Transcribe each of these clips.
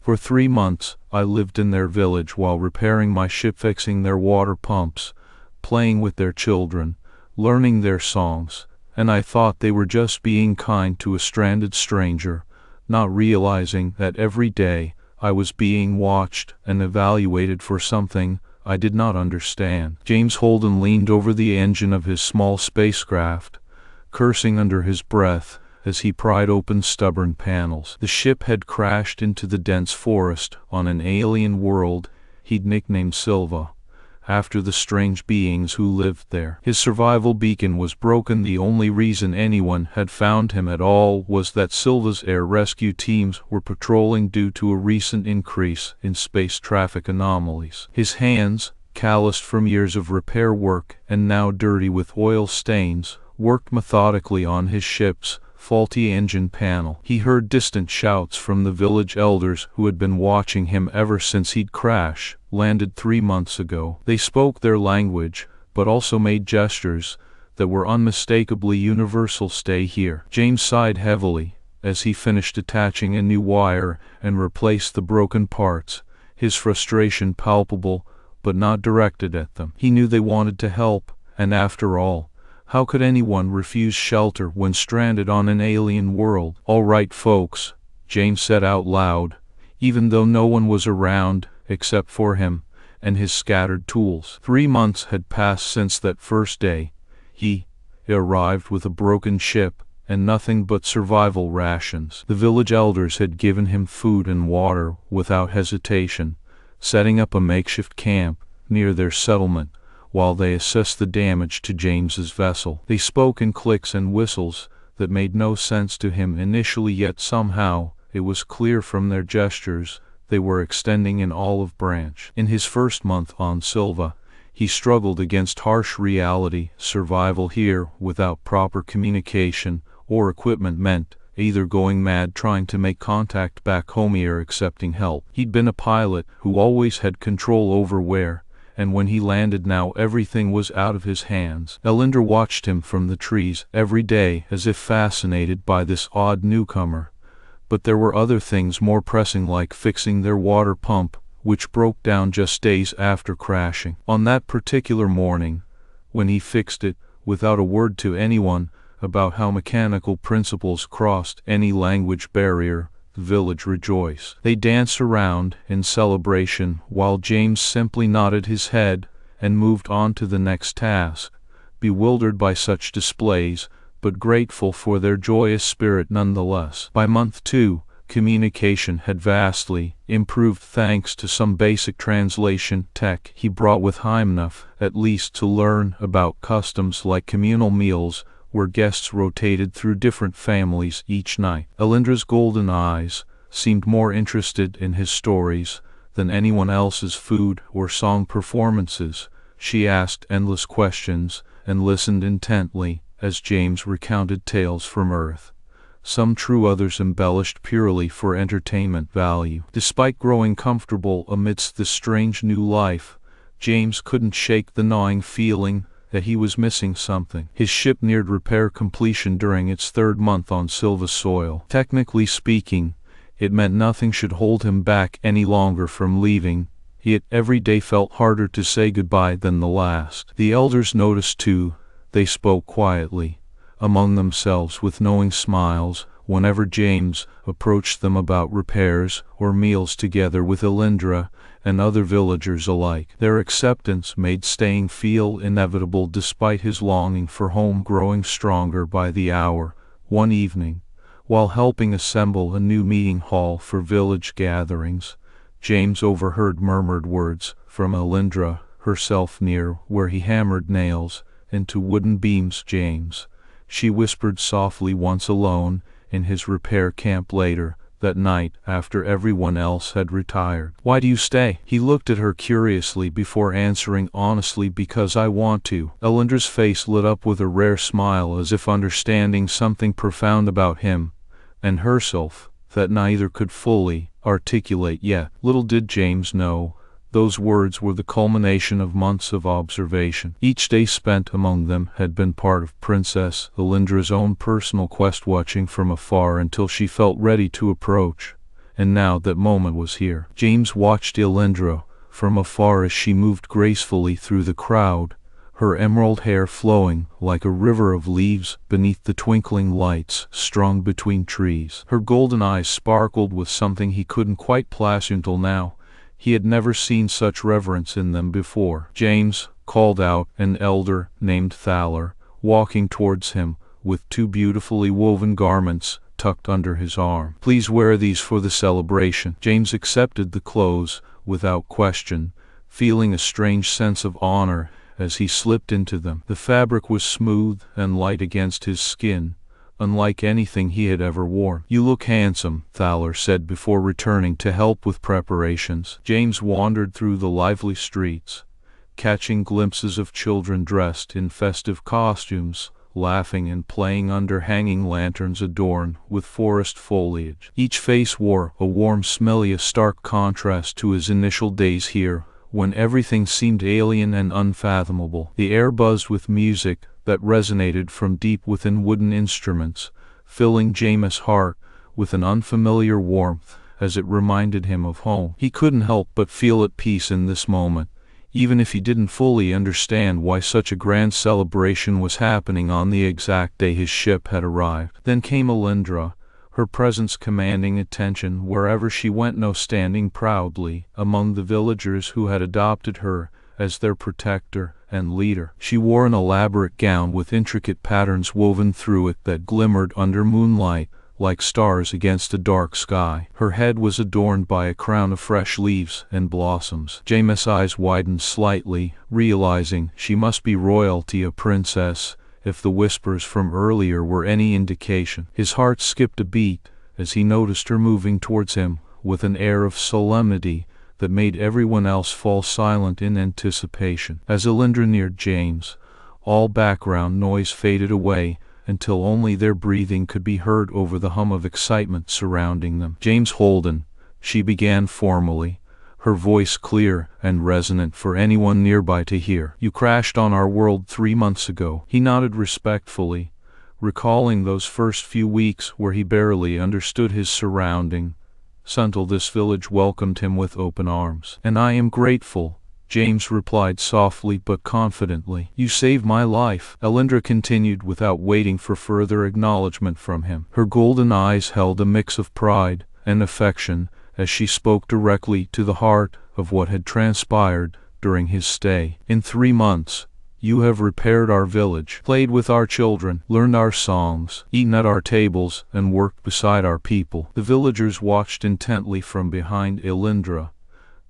For 3 months, I lived in their village while repairing my ship, fixing their water pumps, playing with their children, learning their songs, and I thought they were just being kind to a stranded stranger, not realizing that every day I was being watched and evaluated for something I did not understand. James Holden leaned over the engine of his small spacecraft, cursing under his breath as he pried open stubborn panels. The ship had crashed into the dense forest on an alien world he'd nicknamed Sylva, after the strange beings who lived there. His survival beacon was broken. The only reason anyone had found him at all was that Sylva's air rescue teams were patrolling due to a recent increase in space traffic anomalies. His hands, calloused from years of repair work and now dirty with oil stains, worked methodically on his ship's faulty engine panel. He heard distant shouts from the village elders who had been watching him ever since he'd landed 3 months ago. They spoke their language, but also made gestures that were unmistakably universal. "Stay here." James sighed heavily as he finished attaching a new wire and replaced the broken parts, his frustration palpable but not directed at them. He knew they wanted to help, and after all, how could anyone refuse shelter when stranded on an alien world? "All right, folks," James said out loud, even though no one was around except for him and his scattered tools. 3 months had passed since that first day. He arrived with a broken ship and nothing but survival rations. The village elders had given him food and water without hesitation, setting up a makeshift camp near their settlement while they assessed the damage to James's vessel. They spoke in clicks and whistles that made no sense to him initially, yet somehow it was clear from their gestures they were extending an olive branch. In his first month on Sylva, he struggled against harsh reality. Survival here without proper communication or equipment meant either going mad trying to make contact back home or accepting help. He'd been a pilot who always had control over where and when he landed. Now everything was out of his hands. Aelindra watched him from the trees every day as if fascinated by this odd newcomer. But there were other things more pressing, like fixing their water pump, which broke down just days after crashing. On that particular morning, when he fixed it, without a word to anyone about how mechanical principles crossed any language barrier, the village rejoiced. They danced around in celebration while James simply nodded his head and moved on to the next task, bewildered by such displays, but grateful for their joyous spirit nonetheless. By month 2, communication had vastly improved thanks to some basic translation tech he brought with him, enough at least to learn about customs like communal meals where guests rotated through different families each night. Aelindra's golden eyes seemed more interested in his stories than anyone else's food or song performances. She asked endless questions and listened intently as James recounted tales from Earth, some true, others embellished purely for entertainment value. Despite growing comfortable amidst this strange new life, James couldn't shake the gnawing feeling that he was missing something. His ship neared repair completion during its 3rd month on Sylva soil. Technically speaking, it meant nothing should hold him back any longer from leaving, yet every day felt harder to say goodbye than the last. The elders noticed too. They spoke quietly among themselves with knowing smiles whenever James approached them about repairs or meals together with Aelindra and other villagers alike. Their acceptance made staying feel inevitable despite his longing for home growing stronger by the hour. One evening, while helping assemble a new meeting hall for village gatherings, James overheard murmured words from Aelindra herself near where he hammered nails into wooden beams. "James," she whispered softly once alone in his repair camp later that night after everyone else had retired. "Why do you stay?" He looked at her curiously before answering honestly, "Because I want to." Aelindra's face lit up with a rare smile as if understanding something profound about him and herself that neither could fully articulate yet. Little did James know, those words were the culmination of months of observation. Each day spent among them had been part of Princess Aelindra's own personal quest, watching from afar until she felt ready to approach and now that moment was here. James watched Aelindra from afar as she moved gracefully through the crowd, her emerald hair flowing like a river of leaves beneath the twinkling lights strung between trees. Her golden eyes sparkled with something he couldn't quite place until now. He had never seen such reverence in them before. "James," called out an elder named Thaler, walking towards him with two beautifully woven garments tucked under his arm. "Please wear these for the celebration." James accepted the clothes without question, feeling a strange sense of honor as he slipped into them. The fabric was smooth and light against his skin, unlike anything he had ever worn. "You look handsome," Thaler said before returning to help with preparations. James wandered through the lively streets, catching glimpses of children dressed in festive costumes, laughing and playing under hanging lanterns adorned with forest foliage. Each face wore a warm smell, a stark contrast to his initial days here, when everything seemed alien and unfathomable. The air buzzed with music that resonated from deep within wooden instruments, filling James' heart with an unfamiliar warmth as it reminded him of home. He couldn't help but feel at peace in this moment, even if he didn't fully understand why such a grand celebration was happening on the exact day his ship had arrived. Then came Aelindra, her presence commanding attention wherever she went, standing proudly among the villagers who had adopted her as their protector and leader. She wore an elaborate gown with intricate patterns woven through it that glimmered under moonlight like stars against a dark sky. Her head was adorned by a crown of fresh leaves and blossoms. James' eyes widened slightly, realizing she must be royalty, a princess, if the whispers from earlier were any indication. His heart skipped a beat as he noticed her moving towards him with an air of solemnity that made everyone else fall silent in anticipation. As Aelindra neared James, all background noise faded away until only their breathing could be heard over the hum of excitement surrounding them. "James Holden," she began formally, her voice clear and resonant for anyone nearby to hear. "You crashed on our world 3 months ago." He nodded respectfully, recalling those first few weeks where he barely understood his surroundings until this village welcomed him with open arms. "And I am grateful," James replied softly but confidently. "You saved my life," Aelindra continued without waiting for further acknowledgement from him. Her golden eyes held a mix of pride and affection as she spoke directly to the heart of what had transpired during his stay. "In 3 months, you have repaired our village, played with our children, learned our songs, eaten at our tables, and worked beside our people." The villagers watched intently from behind Aelindra,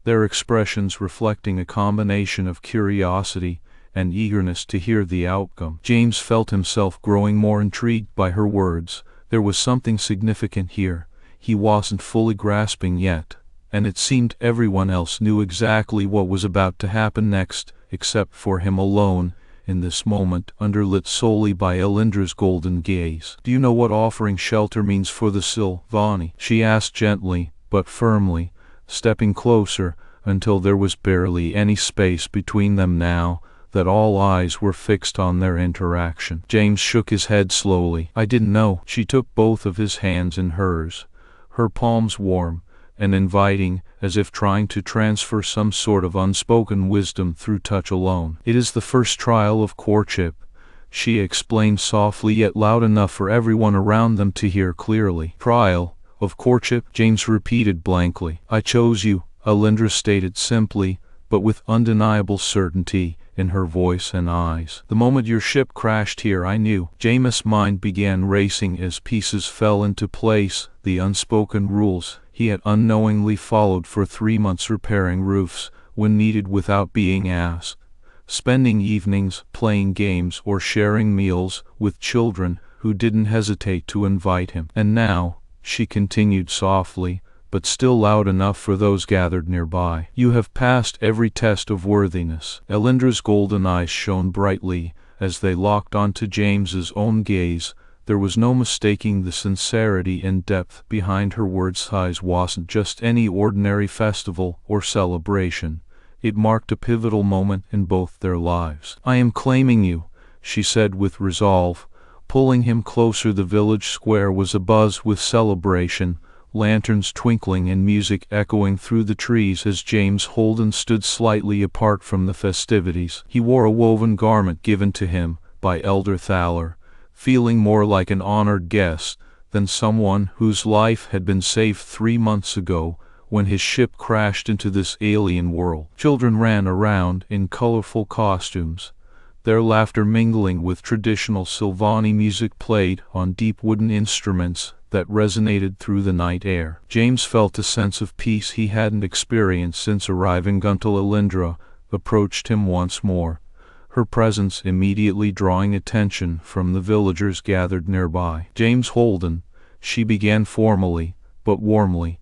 their expressions reflecting a combination of curiosity and eagerness to hear the outcome. James felt himself growing more intrigued by her words. There was something significant here he wasn't fully grasping yet, and it seemed everyone else knew exactly what was about to happen next, except for him alone, in this moment underlit solely by Aelindra's golden gaze. "Do you know what offering shelter means for the Sylvani?" she asked gently but firmly, stepping closer until there was barely any space between them now that all eyes were fixed on their interaction. James shook his head slowly. "I didn't know." She took both of his hands in hers, her palms warm and inviting, as if trying to transfer some sort of unspoken wisdom through touch alone. "It is the first trial of courtship," she explained softly yet loud enough for everyone around them to hear clearly. "Trial of courtship?" James repeated blankly. "I chose you," Aelindra stated simply, but with undeniable certainty in her voice and eyes. "The moment your ship crashed here, I knew." James' mind began racing as pieces fell into place, the unspoken rules he had unknowingly followed for 3 months, repairing roofs when needed without being asked, spending evenings playing games or sharing meals with children who didn't hesitate to invite him. "And now," she continued softly, but still loud enough for those gathered nearby, "you have passed every test of worthiness." Aelindra's golden eyes shone brightly as they locked onto James's own gaze. There was no mistaking the sincerity and depth behind her words. Eyes wasn't just any ordinary festival or celebration. It marked a pivotal moment in both their lives. "I am claiming you," she said with resolve, pulling him closer. The village square was abuzz with celebration, lanterns twinkling and music echoing through the trees as James Holden stood slightly apart from the festivities. He wore a woven garment given to him by Elder Thaler, feeling more like an honored guest than someone whose life had been saved 3 months ago when his ship crashed into this alien world. Children ran around in colorful costumes, their laughter mingling with traditional Sylvani music played on deep wooden instruments that resonated through the night air. James felt a sense of peace he hadn't experienced since arriving until Aelindra approached him once more, her presence immediately drawing attention from the villagers gathered nearby. "James Holden," she began formally, but warmly,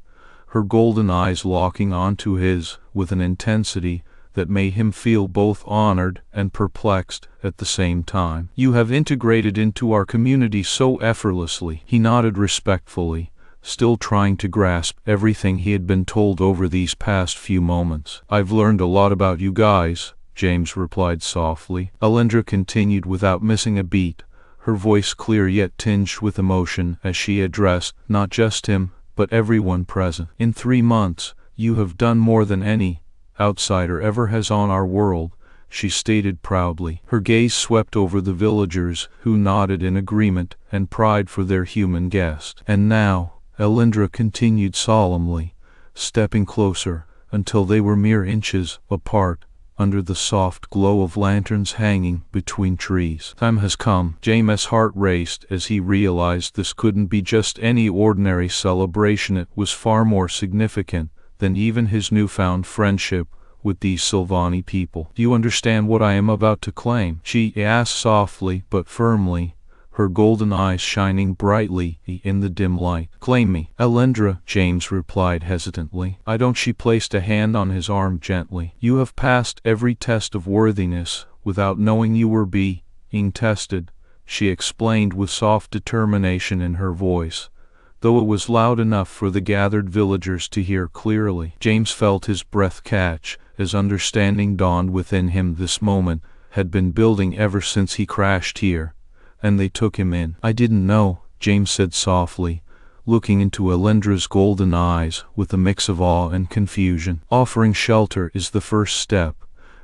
her golden eyes locking onto his with an intensity that made him feel both honored and perplexed at the same time. "You have integrated into our community so effortlessly." He nodded respectfully, still trying to grasp everything he had been told over these past few moments. "I've learned a lot about you guys," James replied softly. Aelindra continued without missing a beat, her voice clear yet tinged with emotion as she addressed not just him, but everyone present. "In 3 months, you have done more than any outsider ever has on our world," she stated proudly. Her gaze swept over the villagers, who nodded in agreement and pride for their human guest. "And now," Aelindra continued solemnly, stepping closer until they were mere inches apart under the soft glow of lanterns hanging between trees. "Time has come." James' heart raced as he realized this couldn't be just any ordinary celebration. It was far more significant than even his newfound friendship with these Sylvani people. "Do you understand what I am about to claim?" she asked softly but firmly, her golden eyes shining brightly in the dim light. "Claim me, Aelindra," James replied hesitantly. "I don't." She placed a hand on his arm gently. "You have passed every test of worthiness without knowing you were being tested," she explained with soft determination in her voice, though it was loud enough for the gathered villagers to hear clearly. James felt his breath catch as understanding dawned within him. This moment had been building ever since he crashed here, and they took him in. "I didn't know," James said softly, looking into Aelindra's golden eyes with a mix of awe and confusion. "Offering shelter is the first step,"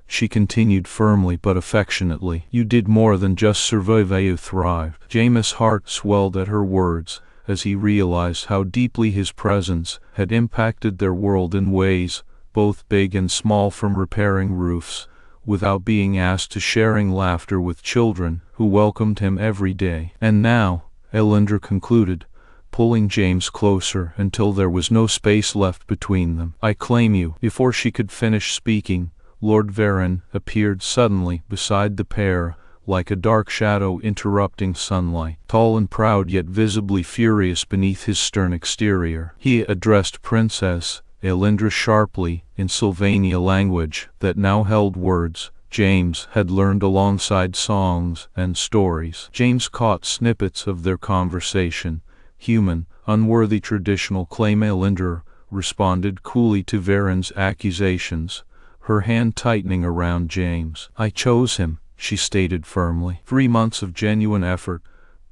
she continued firmly but affectionately. "You did more than just survive, you thrived." James' heart swelled at her words as he realized how deeply his presence had impacted their world in ways both big and small, from repairing roofs without being asked to sharing laughter with children who welcomed him every day. "And now," Aelindra concluded, pulling James closer until there was no space left between them, "I claim you." Before she could finish speaking, Lord Varen appeared suddenly beside the pair, like a dark shadow interrupting sunlight, tall and proud yet visibly furious beneath his stern exterior. He addressed Princess Aelindra sharply in Sylvania language that now held words James had learned alongside songs and stories. James caught snippets of their conversation. "Human, unworthy traditional claim." Aelindra responded coolly to Varen's accusations, her hand tightening around James. "I chose him," she stated firmly. 3 months of genuine effort.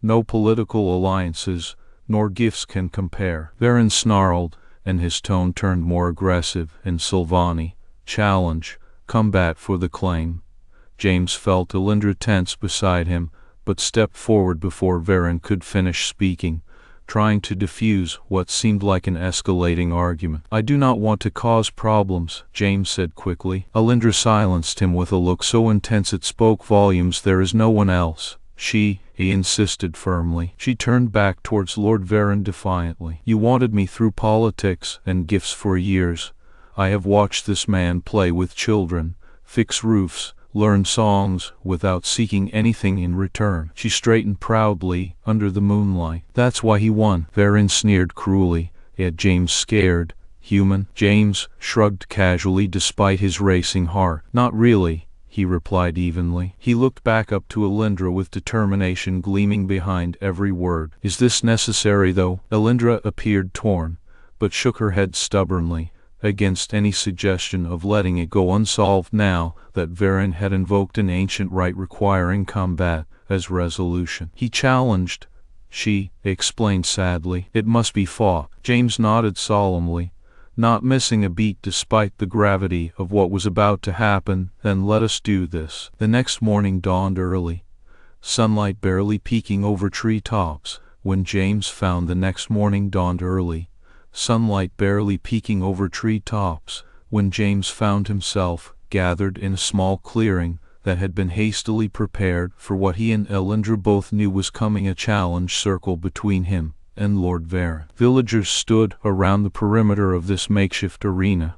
No political alliances nor gifts can compare. Varen snarled, and his tone turned more aggressive in Sylvani. "Challenge, combat for the claim." James felt Aelindra tense beside him, but stepped forward before Varen could finish speaking, trying to diffuse what seemed like an escalating argument. "I do not want to cause problems," James said quickly. Aelindra silenced him with a look so intense it spoke volumes. "There is no one else," he insisted firmly. She turned back towards Lord Varen defiantly. "You wanted me through politics and gifts for years. I have watched this man play with children, fix roofs, learn songs without seeking anything in return." She straightened proudly under the moonlight. "That's why he won." Varen sneered cruelly at James' scared, human. James shrugged casually despite his racing heart. "Not really," he replied evenly. He looked back up to Aelindra with determination gleaming behind every word. "Is this necessary though?" Aelindra appeared torn, but shook her head stubbornly against any suggestion of letting it go unsolved now that Varen had invoked an ancient right requiring combat as resolution. "He challenged," she explained sadly. "It must be fought." James nodded solemnly, not missing a beat despite the gravity of what was about to happen. "Then let us do this." The next morning dawned early, sunlight barely peeking over tree tops. When James found the next morning dawned early, sunlight barely peeking over tree tops, when James found himself gathered in a small clearing that had been hastily prepared for what he and Aelindra both knew was coming, a challenge circle between him and Lord Varen. Villagers stood around the perimeter of this makeshift arena,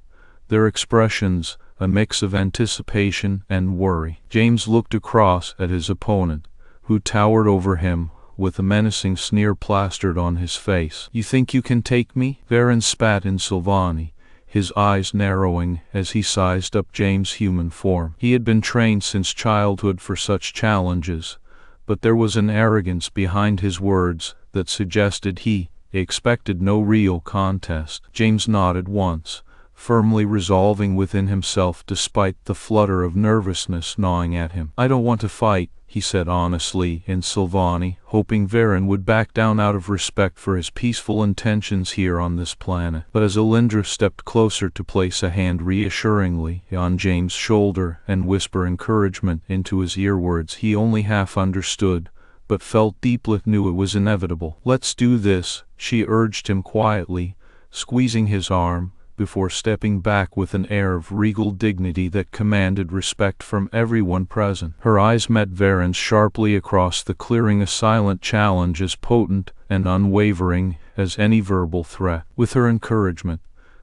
their expressions a mix of anticipation and worry. James looked across at his opponent, who towered over him with a menacing sneer plastered on his face. "You think you can take me?" Varen spat in Sylvani, his eyes narrowing as he sized up James' human form. He had been trained since childhood for such challenges, but there was an arrogance behind his words that suggested he expected no real contest. James nodded once, firmly resolving within himself despite the flutter of nervousness gnawing at him. "I don't want to fight," he said honestly in Sylvani, hoping Varen would back down out of respect for his peaceful intentions here on this planet. But as Aelindra stepped closer to place a hand reassuringly on James' shoulder and whisper encouragement into his ear, words he only half understood, but felt deeply knew it was inevitable. "Let's do this," she urged him quietly, squeezing his arm, before stepping back with an air of regal dignity that commanded respect from everyone present. Her eyes met Varen's sharply across the clearing, a silent challenge as potent and unwavering as any verbal threat. With her encouragement,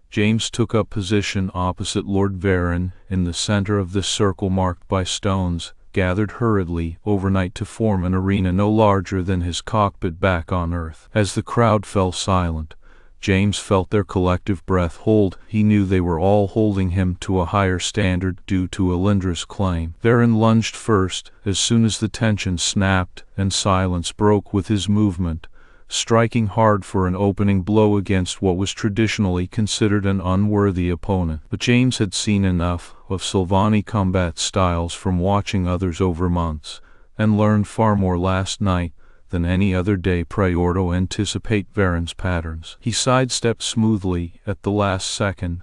James took up position opposite Lord Varen in the center of this circle marked by stones, gathered hurriedly overnight to form an arena no larger than his cockpit back on Earth. As the crowd fell silent, James felt their collective breath hold. He knew they were all holding him to a higher standard due to Aelindra's claim. Varen lunged first as soon as the tension snapped and silence broke with his movement, striking hard for an opening blow against what was traditionally considered an unworthy opponent. But James had seen enough of Sylvani combat styles from watching others over months, and learned far more last night than any other day prior to anticipate Varen's patterns. He sidestepped smoothly at the last second,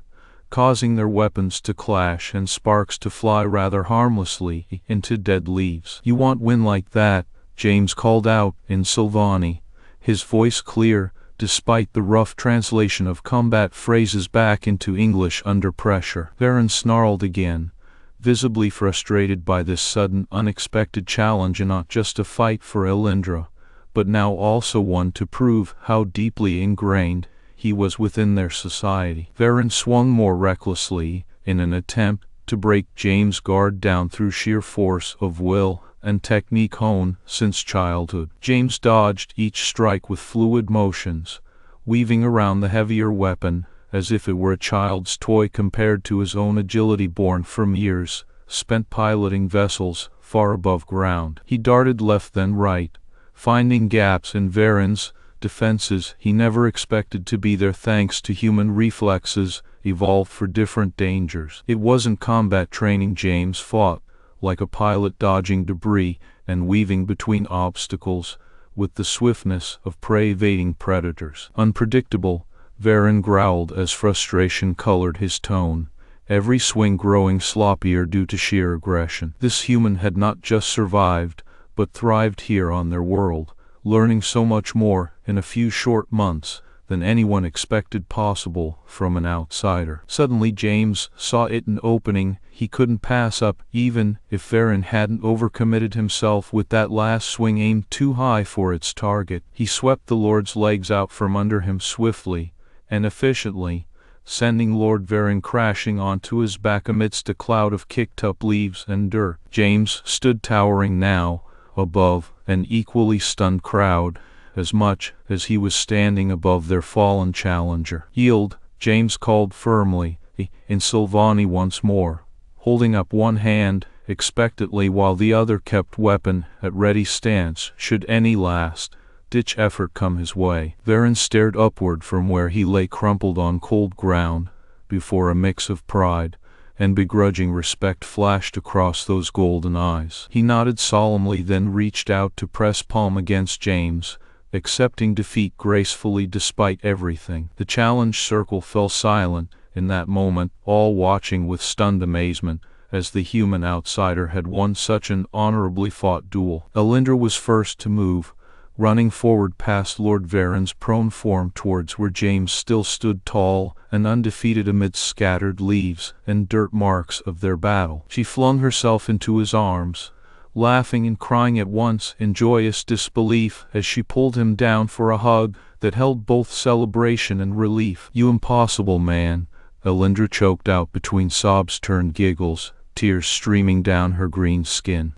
causing their weapons to clash and sparks to fly rather harmlessly into dead leaves. "You want win like that," James called out in Sylvani, his voice clear, despite the rough translation of combat phrases back into English under pressure. Varen snarled again, visibly frustrated by this sudden, unexpected challenge, and not just a fight for Aelindra, but now also one to prove how deeply ingrained he was within their society. Varen swung more recklessly in an attempt to break James' guard down through sheer force of will and technique honed since childhood. James dodged each strike with fluid motions, weaving around the heavier weapon as if it were a child's toy compared to his own agility born from years spent piloting vessels far above ground. He darted left then right, finding gaps in Varen's defenses he never expected to be there thanks to human reflexes evolved for different dangers. It wasn't combat training. James fought like a pilot, dodging debris and weaving between obstacles with the swiftness of prey evading predators. Unpredictable, Varen growled as frustration colored his tone, every swing growing sloppier due to sheer aggression. This human had not just survived, but thrived here on their world, learning so much more in a few short months than anyone expected possible from an outsider. Suddenly James saw an opening he couldn't pass up, even if Varen hadn't overcommitted himself with that last swing aimed too high for its target. He swept the Lord's legs out from under him swiftly and efficiently, sending Lord Varen crashing onto his back amidst a cloud of kicked-up leaves and dirt. James stood towering now, above an equally stunned crowd, as much as he was standing above their fallen challenger. "Yield," James called firmly, in Sylvani once more, holding up one hand expectantly while the other kept weapon at ready stance should any last-ditch effort come his way. Varen stared upward from where he lay crumpled on cold ground, before a mix of pride and begrudging respect flashed across those golden eyes. He nodded solemnly, then reached out to press palm against James, accepting defeat gracefully despite everything. The challenge circle fell silent in that moment, all watching with stunned amazement, as the human outsider had won such an honorably fought duel. Aelindra was first to move, running forward past Lord Varen's prone form towards where James still stood tall and undefeated amidst scattered leaves and dirt marks of their battle. She flung herself into his arms, laughing and crying at once in joyous disbelief as she pulled him down for a hug that held both celebration and relief. "You impossible man," Aelindra choked out between sobs turned giggles, tears streaming down her green skin.